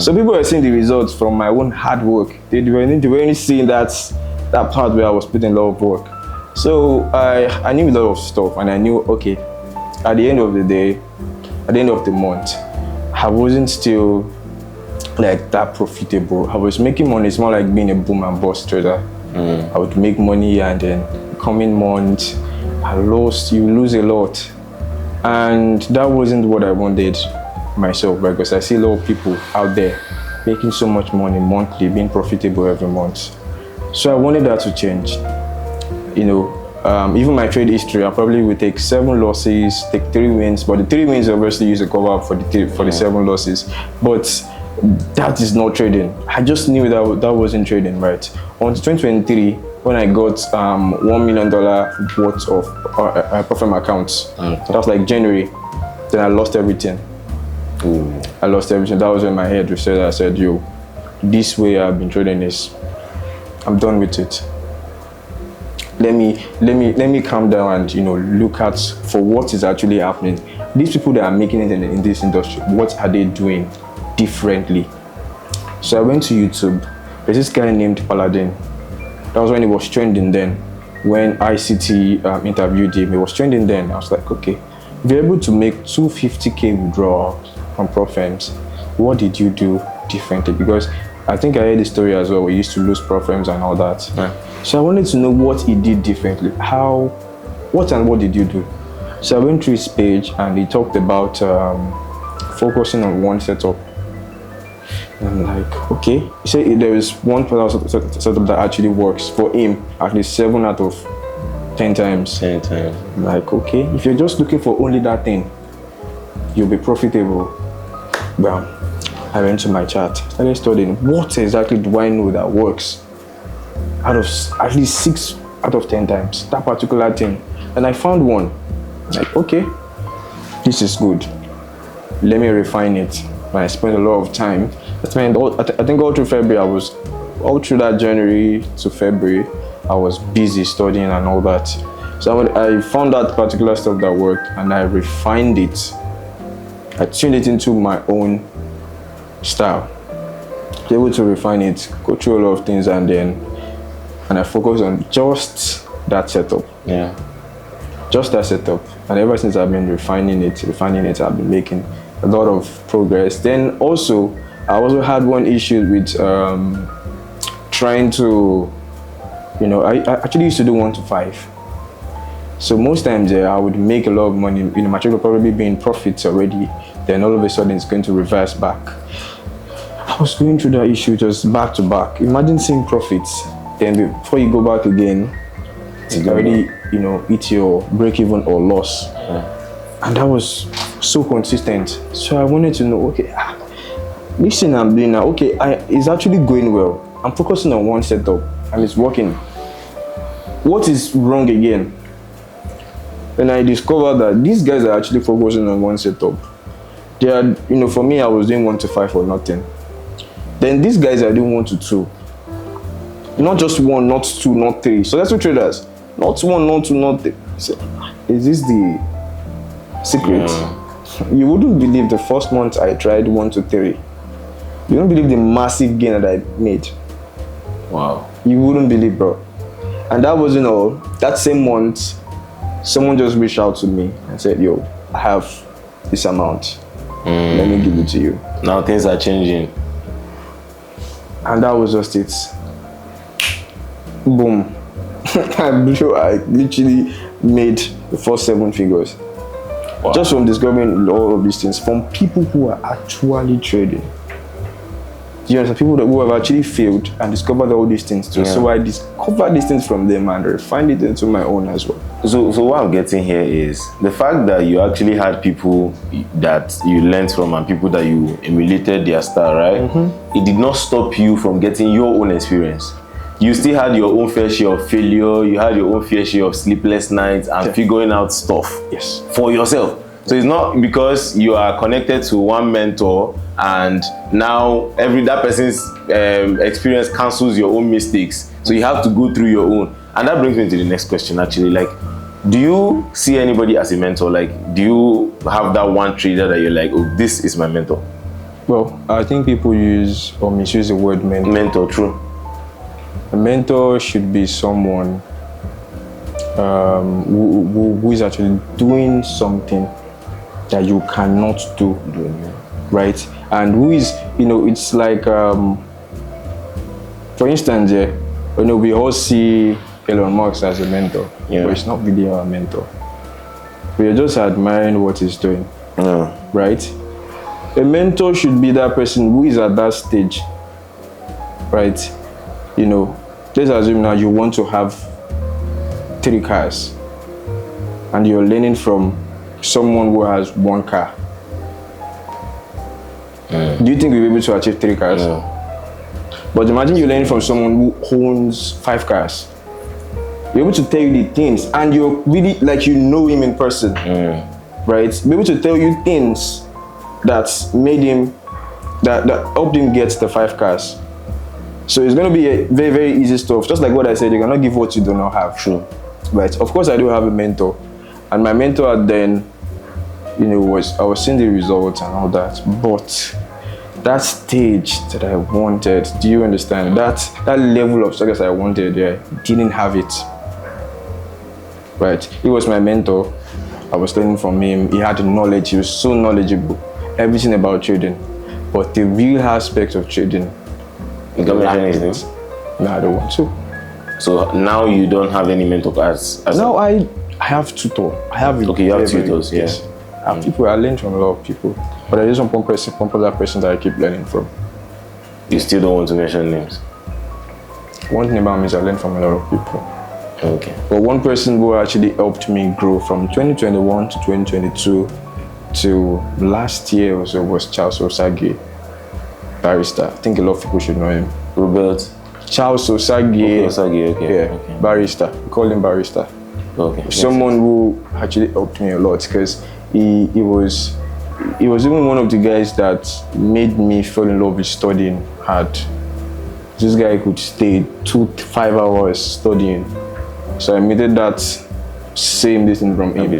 So people were seeing the results from my own hard work. They were only seeing that part where I was putting a lot of work. So I knew a lot of stuff, and I knew, okay, at the end of the day, at the end of the month, I wasn't still like that profitable. I was making money. It's more like being a boom and bust trader. I would make money, and then coming month, you lose a lot. And that wasn't what I wanted myself, because I see a lot of people out there making so much money monthly, being profitable every month. So I wanted that to change. Even my trade history, I probably would take 7 losses, take 3 wins, but the 3 wins obviously use a cover up for the 7 losses. But that is not trading. I just knew that wasn't trading, right? On 2023, when I got $1 million worth of profit accounts, that was like January, then I lost everything. I lost everything. That was in my head. I said, yo, this way I've been trading is, I'm done with it. Let me calm down and look at for what is actually happening. These people that are making it in this industry, what are they doing differently? So I went to YouTube. There's this guy named Paladin. That was when it was trending then. When ICT interviewed him, it was trending then. I was like, okay, if you're able to make 250K withdrawals from prop firms, what did you do differently? Because I think I heard the story as well. We used to lose prop firms and all that. So I wanted to know what he did differently. What did you do? So I went through his page, and he talked about focusing on one setup. And I'm like, okay. He said there is one setup that actually works for him at least 7 out of 10 times. 10 times. I'm like, okay, if you're just looking for only that thing, you'll be profitable. Bam. I went to my chart, started studying what exactly do I know that works out of at least 6 out of 10 times, that particular thing. And I found one. Like, okay, this is good. Let me refine it. And I spent a lot of time. I think all through February, all through that January to February, I was busy studying and all that. So I found that particular stuff that worked, and I refined it. I tuned it into my own style. Able to refine it, go through a lot of things, and I focus on just that setup. Yeah. Just that setup. And ever since I've been refining it, I've been making a lot of progress. Then also, I also had one issue with trying to, I actually used to do 1 to 5. So most times I would make a lot of money, my trade would probably be in profits already. Then all of a sudden it's going to reverse back. I was going through that issue just back to back. Imagine seeing profits, then before you go back again, it's already, hit your break even or loss. And that was so consistent. So I wanted to know, okay, this thing I'm doing now, okay, it's actually going well. I'm focusing on one setup and it's working. What is wrong again? And I discovered that these guys are actually focusing on one setup. They are, for me, I was doing 1 to 5 or nothing. Then these guys are doing 1 to 2. Not just 1, not 2, not 3. So that's what traders. Not 1, not 2, not 3. So, is this the secret? You wouldn't believe the first month I tried 1 to 3. You wouldn't believe the massive gain that I made. Wow. You wouldn't believe, bro. And that wasn't all. That same month, someone just reached out to me and said, yo, I have this amount. Let me give it to you. Now things are changing. And that was just it. Boom. I literally made the first 7 figures. Wow. Just from discovering all of these things from people who are actually trading. You know, some people who have actually failed and discovered all these things too. Yeah. So I discovered these things from them and refined it into my own as well. So what I'm getting here is the fact that you actually had people that you learned from and people that you emulated their style, right? It did not stop you from getting your own experience. You still had your own fair share of failure. You had your own fair share of sleepless nights and figuring out stuff for yourself. So it's not because you are connected to one mentor and now that person's experience cancels your own mistakes. So you have to go through your own. And that brings me to the next question actually. Like, do you see anybody as a mentor? Like, do you have that one trader that you're like, oh, this is my mentor? Well, I think people use or misuse the word mentor. Mentor, true. A mentor should be someone who is actually doing something that you cannot do, right? And who is, it's like, for instance, we all see Elon Musk as a mentor, but it's not really our mentor. We are just admiring what he's doing, right? A mentor should be that person who is at that stage, right? Let's assume now you want to have 3 cars and you're learning from someone who has 1 car. Do you think you'll be able to achieve 3 cars? But imagine you're learning from someone who owns 5 cars. You're able to tell you the things and you're really like him in person, right? Be able to tell you things that made him, that helped him get the 5 cars. So it's going to be a very, very easy stuff. Just like what I said, you cannot give what you do not have. True. Right. Of course, I do have a mentor. And my mentor then, I was seeing the results and all that. But that stage that I wanted, do you understand? That level of success I wanted, didn't have it. Right. He was my mentor. I was learning from him. He had the knowledge. He was so knowledgeable. Everything about trading. But the real aspect of trading, you can mention his name? No, I don't want to. So now you don't have any mentor as no, I have tutor. I have okay, you have tutors, yes. I have people. I learn from a lot of people, but there is one popular person that I keep learning from. You still don't want to mention names? One thing about me is I learn from a lot of people. Okay. But one person who actually helped me grow from 2021 to 2022 to last year or so was Charles Osage, barrister. I think a lot of people should know him. Robert? Charles Osage. Okay, Osage, okay. Yeah, okay. Barrister. We call him barrister. Okay. Someone who actually helped me a lot because he was even one of the guys that made me fall in love with studying hard. This guy could stay 5 hours studying. So I made that same thing from him.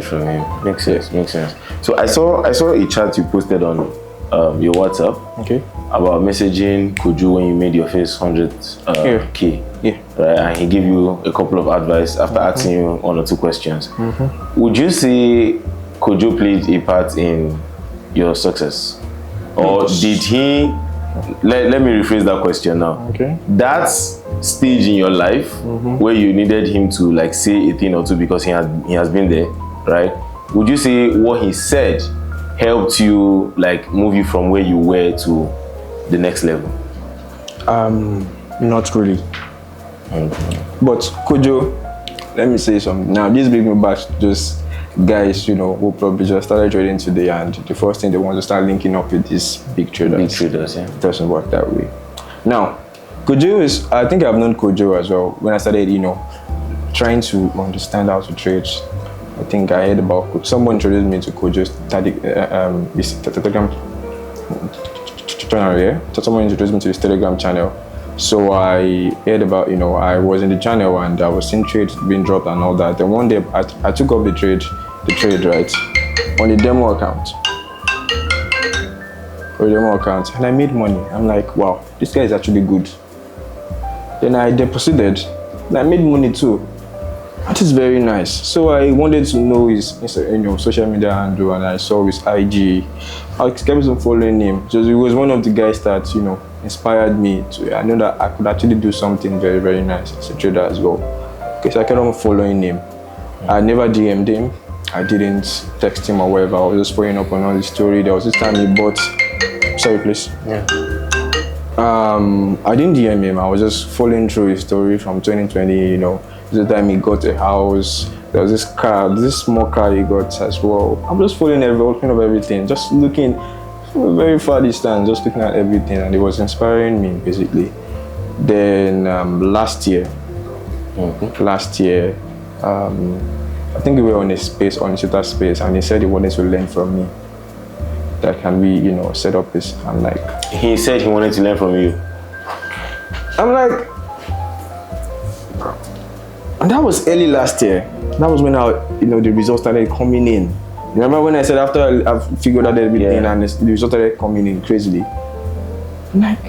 Makes sense. So I saw a chat you posted on your WhatsApp. Okay. About messaging Kojo when you made your first 100K. Yeah. Right, and he gave you a couple of advice after asking you 1 or 2 questions. Would you say Kojo played a part in your success, or did he? Let me rephrase that question now. Okay. That stage in your life where you needed him to like say a thing or two because he has been there, right? Would you say what he said helped you like move you from where you were to the next level? Not really. But Kojo, let me say something. Now this brings me back to just guys, who probably just started trading today, and the first thing they want to start linking up with these big traders. Big traders, yeah. It doesn't work that way. Now, Kojo is, I think I've known Kojo as well when I started, trying to understand how to trade. I think I heard about someone introduced me to Kojo's his Telegram channel. Yeah, so someone introduced me to his Telegram channel. So I heard about, I was in the channel and I was seeing trades being dropped and all that. Then one day I took up the trade right on the demo account. And I made money. I'm like, wow, this guy is actually good. Then I deposited and I made money too. That is very nice. So I wanted to know his social media handle, and I saw his IG. I kept on following him. So he was one of the guys that inspired me to. I know that I could actually do something very, very nice as a trader as well. Because I kept on following him. I never DM'd him. I didn't text him or whatever. I was just following up on all the story. There was this time he bought. Sorry, please. Yeah. I didn't DM him. I was just following through his story from 2020. The time he got a house, there was this small car he got as well. I'm just following everything, just looking from a very far distance, just looking at everything, and it was inspiring me basically. Then last year, I think we were on a Twitter space, and he said he wanted to learn from me. That can we, set up this. I'm like, he said he wanted to learn from you. I'm like, and that was early last year. That was when the results started coming in. Remember when I said after I figured out everything and the results started coming in crazily? I'm like,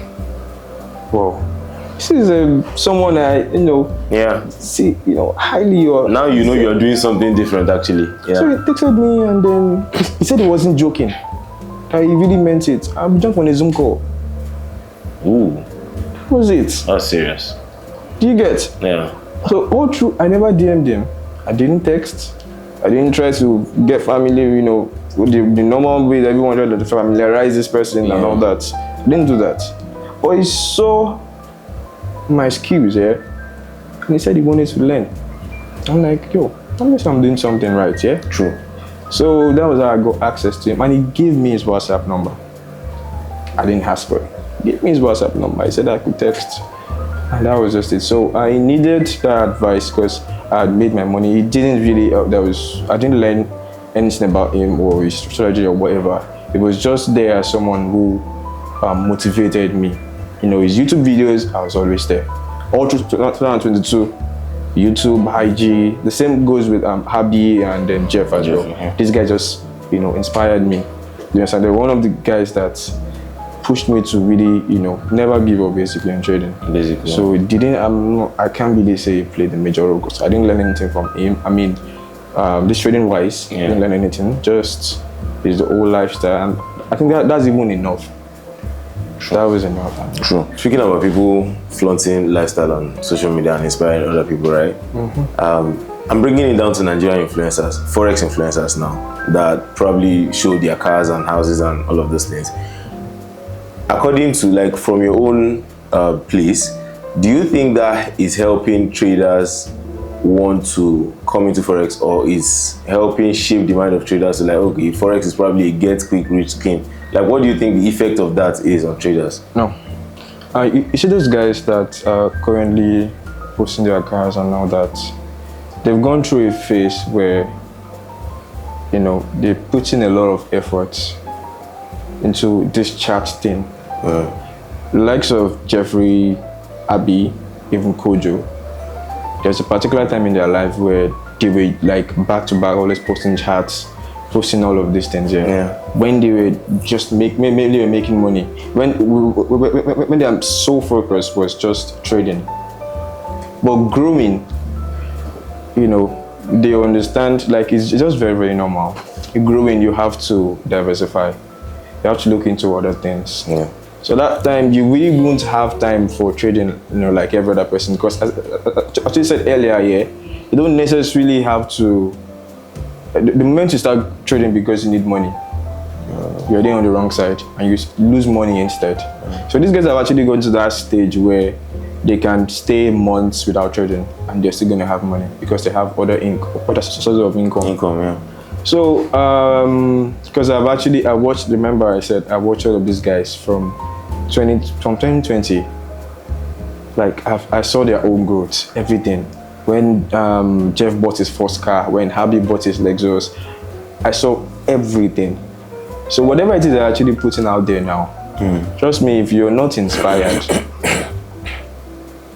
whoa, this is someone I see highly. Now you're doing something different actually. Yeah. So he texted me and then he said he wasn't joking. He really meant it. I jumped on a Zoom call. Ooh. What was it? That's serious. Do you get? Yeah. So all through, I never DM'd him. I didn't text. I didn't try to get family, with the normal way that everyone tried to familiarize this person and all that. I didn't do that. But he saw my skills, and he said he wanted to learn. I'm like, yo, unless I'm doing something right, yeah? True. So that was how I got access to him, and he gave me his WhatsApp number. I didn't ask for it. He gave me his WhatsApp number. He said I could text. And that was just it. So I needed that advice because I had made my money. It didn't really, I didn't learn anything about him or his strategy or whatever. It was just there as someone who motivated me. His YouTube videos, I was always there. All through 2022, YouTube, IG, the same goes with Habi and then Jeff as well. Yeah. This guy just, inspired me. You understand? They're one of the guys that pushed me to really, never give up basically in trading. Basically. So it didn't, I can't really say it played a major role because I didn't learn anything from him. I mean, this trading wise, I didn't learn anything. Just his whole lifestyle, and I think that's even enough. True. That was enough. True. Speaking about people flaunting lifestyle on social media and inspiring other people, right? Mm-hmm. I'm bringing it down to Nigerian influencers, Forex influencers now, that probably show their cars and houses and all of those things. According to, from your own place, do you think that is helping traders want to come into Forex, or is helping shape the mind of traders to okay, Forex is probably a get quick rich scheme? What do you think the effect of that is on traders? No. You see those guys that are currently posting their cars and all that, they've gone through a phase where, they put in a lot of effort into this chart thing. The likes of Jeffrey, Abby, even Kojo, there's a particular time in their life where they were back to back, always posting charts, posting all of these things. When they were just maybe they were making money. When their sole focus was just trading. But growing, they understand it's just very, very normal. Growing, you have to diversify. You have to look into other things. Yeah. So that time you really won't have time for trading, like every other person, because as you said earlier, you don't necessarily have to. The moment you start trading because you need money, you're there on the wrong side and you lose money instead. So these guys have actually gone to that stage where they can stay months without trading and they're still going to have money because they have other sources of income. So, because I watched, remember I said I watched all of these guys from 2020. I saw their own growth, everything. when Jeff bought his first car, when Habib bought his Lexus, I saw everything. So whatever it is they're actually putting out there now, trust me, if you're not inspired,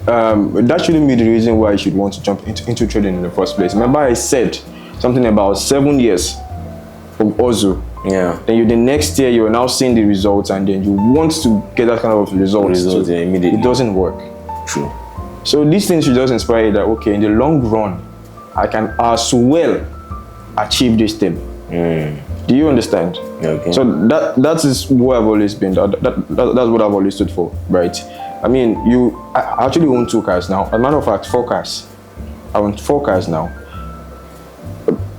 that shouldn't be the reason why you should want to jump into trading in the first place. Remember I said something about 7 years of Ozu. Yeah. Then the next year you're now seeing the results, and then you want to get that kind of results immediately. It doesn't work. True. So these things should just inspire you that, okay, in the long run, I can as well achieve this thing. Do you understand? Okay. So that is what I've always been. That's what I've always stood for, right? I mean, I actually own 2 cars now. As a matter of fact, 4 cars. I own 4 cars now.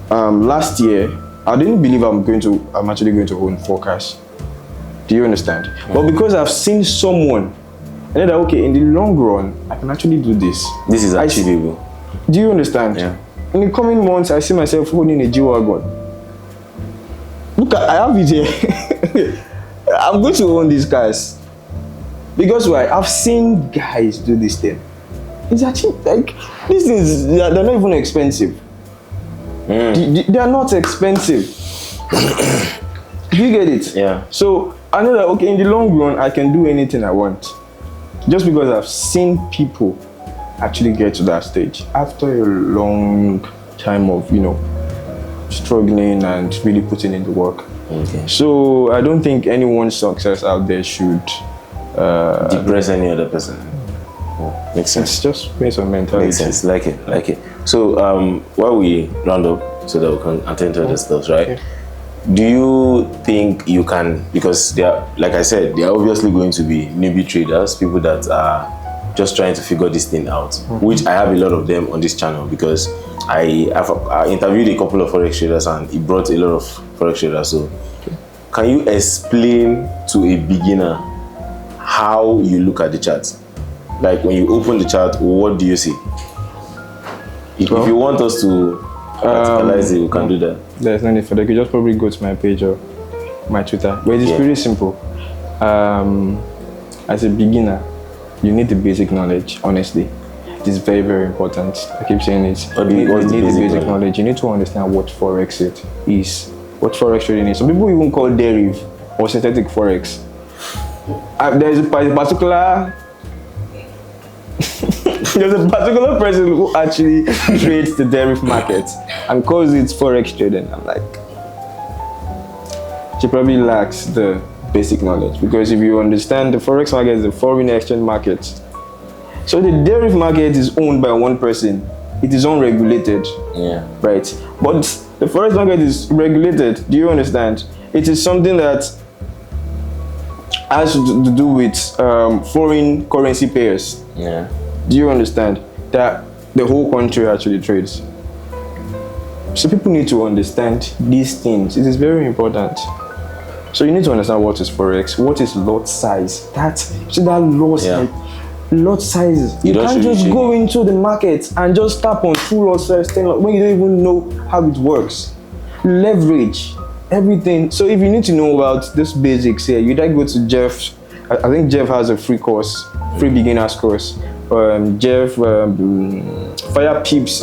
Last year, I didn't believe I'm actually going to own 4 cars. Do you understand? But because I've seen someone, and then okay, in the long run, I can actually do this. This is achievable. Do you understand? Yeah. In the coming months, I see myself holding a G-Wagon. Look, I have it here. I'm going to own these cars. Because why? I've seen guys do this thing. It's actually like, these things, they're not even expensive. They are not expensive. Do you get it? Yeah. So I know that, okay, in the long run, I can do anything I want. Just because I've seen people actually get to that stage after a long time of, struggling and really putting in the work. Okay. So I don't think anyone's success out there should depress any other person. Makes sense. It's just based on mentality. Makes sense. Like it. So while we round up so that we can attend to other stuff, right? Okay. Do you think you can, because they are, like I said, they are obviously going to be newbie traders, people that are just trying to figure this thing out, which I have a lot of them on this channel, because I interviewed a couple of forex traders and it brought a lot of forex traders. So can you explain to a beginner how you look at the chart? Like when you open the chart, what do you see? If you want us to practicalize it, we can do that. There's no need for that. You could just probably go to my page or my Twitter. But it's pretty simple. As a beginner, you need the basic knowledge, honestly. It is very, very important. I keep saying it. You need the basic knowledge. You need to understand what Forex is. What Forex trading is. Some people even call deriv or synthetic Forex. There's a particular person who actually trades the deriv market and calls it Forex trading. I'm like, she probably lacks the basic knowledge, because if you understand, the Forex market is a foreign exchange market. So the deriv market is owned by one person. It is unregulated. Yeah. Right. But the Forex market is regulated. Do you understand? It is something that has to do with foreign currency pairs. Yeah. Do you understand that the whole country actually trades? So people need to understand these things. It is very important. So you need to understand what is Forex, what is lot size. That loss, lot sizes. You can't just go into the market and just tap on 2 lot size when you don't even know how it works. Leverage, everything. So if you need to know about these basics here, you then go to Jeff. I think Jeff has a free course, free beginners course. Jeff, Fire Peeps,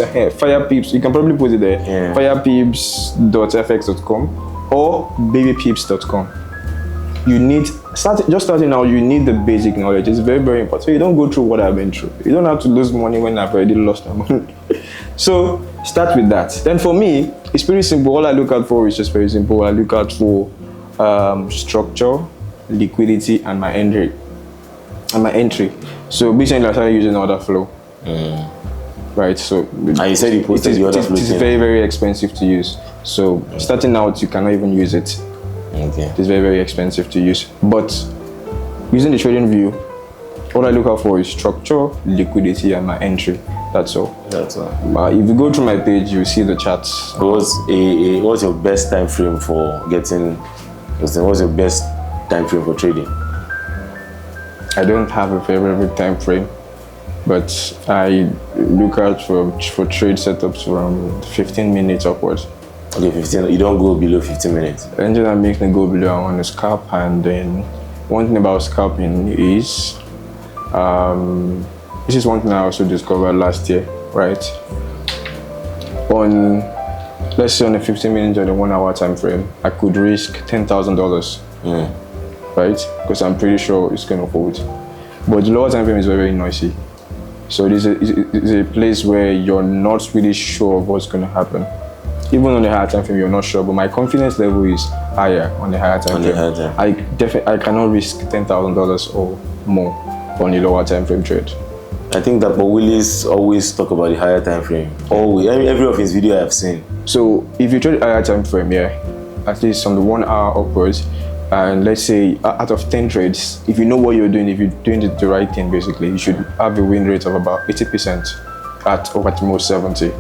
you can probably put it there. Yeah. Firepeeps.fx.com or babypeeps.com. You need, starting out, you need the basic knowledge. It's very, very important. So you don't go through what I've been through. You don't have to lose money when I've already lost my money. So start with that. Then for me, it's pretty simple. All I look out for is just very simple. I look out for structure, liquidity, and my entry. So basically, I started using order flow. Right. So and you said you posted the order flow. It's very, very expensive to use. So starting out, you cannot even use it. Okay. It's very, very expensive to use. But using the trading view, all I look out for is structure, liquidity, and my entry. That's all. If you go through my page, you see the charts. What's your best time frame for getting? What's your best time frame for trading? I don't have a favorite time frame, but I look out for trade setups from 15 minutes upwards. Okay, 15. You don't go below 15 minutes. The engine that makes me go below, I want to scalp. And then one thing about scalping is, this is one thing I also discovered last year. right? On, let's say on a 15 minutes or a 1 hour time frame, I could risk $10,000, right? Because I'm pretty sure it's going to hold. But the lower time frame is very, very noisy. So it's a place where you're not really sure of what's going to happen. Even on the higher time frame, you're not sure. But my confidence level is higher on the higher time frame. I cannot risk $10,000 or more on the lower time frame trade. I think that, but Willis always talk about the higher time frame. Always, every of his video I've seen. So if you trade higher time frame, at least from the 1 hour upwards, and let's say out of 10 trades, if you know what you're doing, if you're doing the right thing, basically, you should have a win rate of about 80% or at most 70.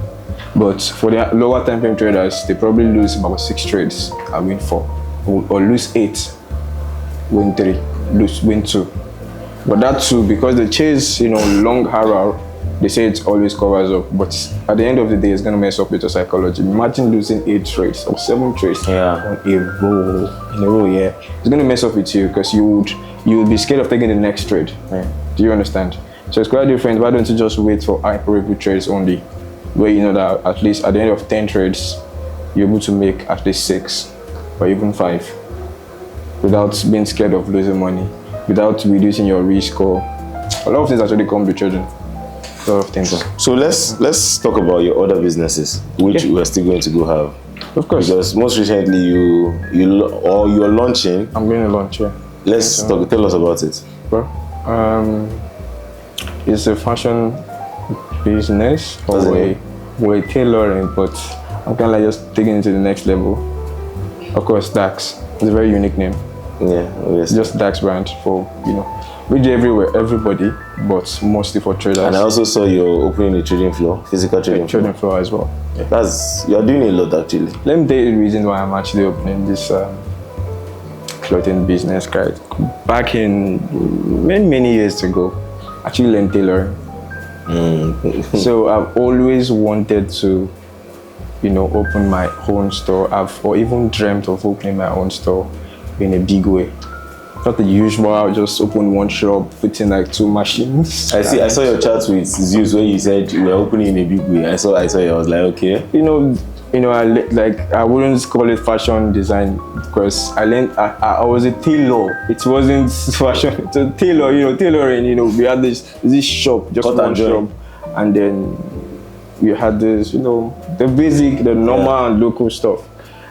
But for the lower time frame traders, they probably lose about 6 trades and win 4, or lose 8, win 3, win 2. But that too, because they chase, long RR, they say it always covers up. But at the end of the day, it's gonna mess up with your psychology. Imagine losing 8 trades or 7 trades in a row. It's gonna mess up with you because you would be scared of taking the next trade. Do you understand? So it's quite different. Why don't you just wait for high probability trades only, where you know that at least at the end of 10 trades, you're able to make at least 6 or even 5 without being scared of losing money, without reducing your risk, or a lot of things actually come with trading. A lot of things. So let's talk about your other businesses, which we're still going to go have. Of course. Because most recently you're launching. I'm going to launch, Let's tell us about it. Well, it's a fashion business, or we're tailoring, but I'm kind of like just taking it to the next level. Of course, Dax. It's a very unique name. Yeah, obviously. Just Dax brand for, we do everywhere, everybody, but mostly for traders. And I also saw you're opening a trading floor, physical trading floor as well. You're doing a lot actually. Let me tell you the reason why I'm actually opening this clothing business, guys. Back in many years ago, I actually learned tailoring. So I've always wanted to, open my own store. Or even dreamt of opening my own store in a big way. Not the usual, just open one shop, put in like 2 machines. I saw your chat with Zeus where you said you were opening in a big way. I saw it, I was like, okay. I wouldn't call it fashion design because I was a tailor. It wasn't fashion. It's a tailor, tailoring, we had this shop, just one shop. And then we had this, the basic, the normal and local stuff.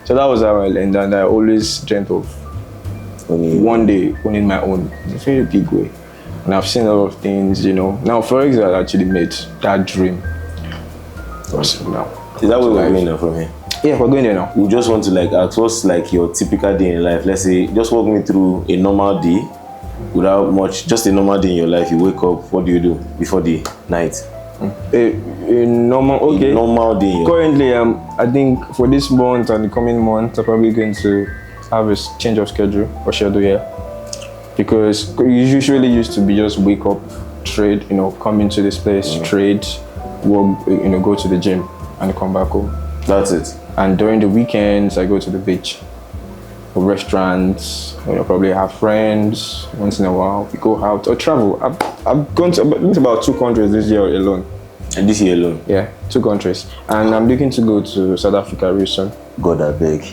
So that was how I learned, and I always dreamt of one day owning my own in a very big way. And I've seen a lot of things, Now, Forex has actually made that dream possible now. Is that where we're going now from here? Yeah, we're going there now. We just want to ask what's your typical day in life. Let's say, just walk me through a normal day without much, just a normal day in your life. You wake up, what do you do before the night? A normal day. Currently, I think for this month and the coming month, I'm probably going to have a change of schedule or schedule, because you usually used to be just wake up, trade, come into this place, trade, work, go to the gym and come back home. That's it. And during the weekends, I go to the beach or restaurants, probably have friends once in a while. We go out or travel. I've gone to about 2 countries this year alone. And this year alone? Yeah, 2 countries. And I'm looking to go to South Africa very soon. God, I beg.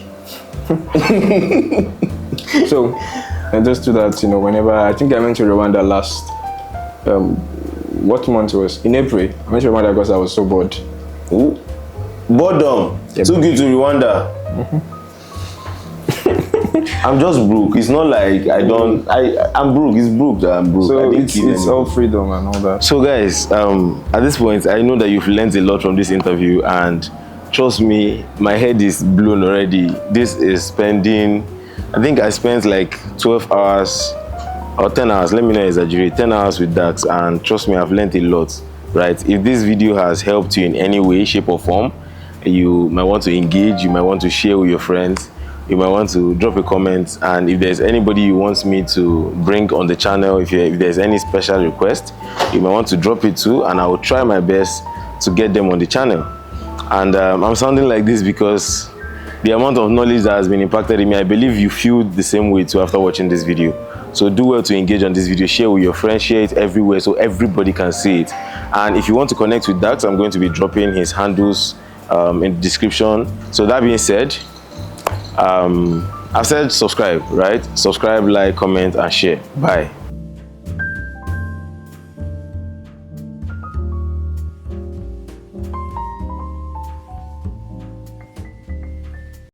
So, and just do that, whenever, I think I went to Rwanda last, what month it was? In April. I went to Rwanda because I was so bored. Ooh. Boredom. Yep. Took you to Rwanda. I'm just broke. It's not like I'm broke. It's broke that I'm broke. So it's all freedom and all that. So guys, at this point, I know that you've learned a lot from this interview, and trust me, my head is blown already. This is spending, I think I spent like 12 hours or 10 hours, let me not exaggerate, 10 hours with Dax, and trust me, I've learned a lot, right? If this video has helped you in any way, shape or form, you might want to engage, you might want to share with your friends, you might want to drop a comment, and if there's anybody you want me to bring on the channel, if there's any special request, you might want to drop it too, and I will try my best to get them on the channel. And I'm sounding like this because the amount of knowledge that has been impacted in me, I believe you feel the same way too after watching this video. So do well to engage on this video, share with your friends, share it everywhere so everybody can see it. And if you want to connect with Dax, I'm going to be dropping his handles in the description. So that being said, I've said subscribe, right? Subscribe, like, comment, and share. Bye.